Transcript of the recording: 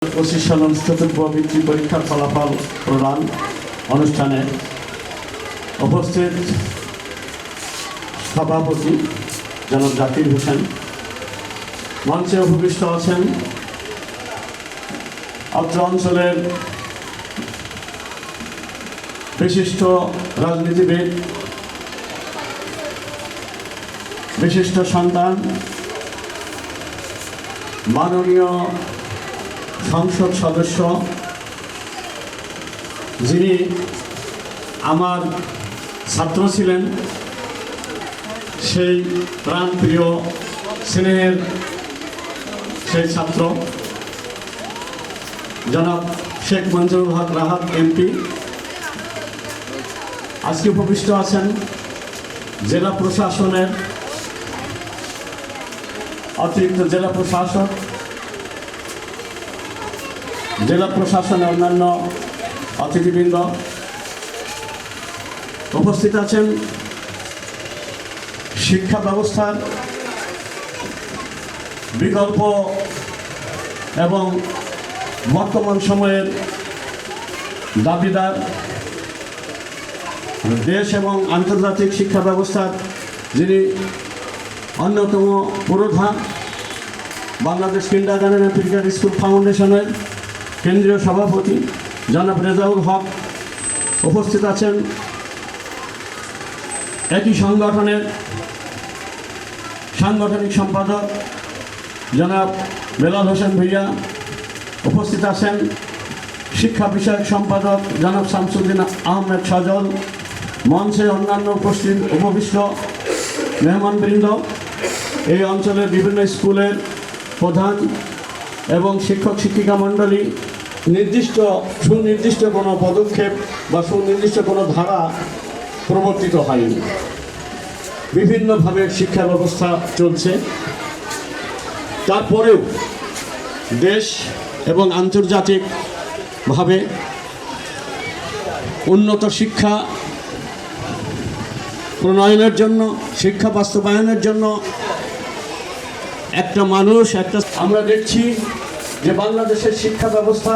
25 সাল অনুষ্ঠিত বৃত্তি পরীক্ষার ফলাফল প্রদান অনুষ্ঠানে উপস্থিত সভাপতি জনাব জাকির হোসেন, মঞ্চে উপবিষ্ট আছেন অত্র অঞ্চলের বিশিষ্ট রাজনীতিবিদ, বিশিষ্ট সন্তান, মাননীয় সংসদ সদস্য, যিনি আমার ছাত্র ছিলেন, সেই প্রাণপ্রিয় স্নেহের সেই ছাত্র জনাব শেখ মঞ্জুরুল হক রাহাত এমপি। আজকে উপবিষ্ট আছেন জেলা প্রশাসনের অতিরিক্ত জেলা প্রশাসক, জেলা প্রশাসনের অন্যান্য অতিথিবৃন্দ। উপস্থিত আছেন শিক্ষা ব্যবস্থার বিকল্প এবং বর্তমান সময়ের দাবিদার, দেশ এবং আন্তর্জাতিক শিক্ষা ব্যবস্থার যিনি অন্যতম পুরোধা, Bangladesh kindergarten and pre school ফাউন্ডেশনের কেন্দ্রীয় সভাপতি জনাব রেজাউল হক। উপস্থিত আছেন একই সংগঠনের সাংগঠনিক সম্পাদক জনাব বেলাল হোসেন ভূঁইয়া। উপস্থিত আছেন শিক্ষা বিষয়ক সম্পাদক জনাব শামসুদ্দিন আহমেদ সজল। মঞ্চে অন্যান্য উপবিষ্ট মেহমানবৃন্দ, এই অঞ্চলের বিভিন্ন স্কুলের প্রধান এবং শিক্ষক শিক্ষিকা মণ্ডলী। সুনির্দিষ্ট কোনো পদক্ষেপ বা সুনির্দিষ্ট কোনো ধারা প্রবর্তিত হয়নি, বিভিন্নভাবে শিক্ষা ব্যবস্থা চলছে। তারপরেও দেশ এবং আন্তর্জাতিকভাবে উন্নত শিক্ষা প্রণয়নের জন্য, শিক্ষা বাস্তবায়নের জন্য আমরা দেখছি যে বাংলাদেশের শিক্ষা ব্যবস্থা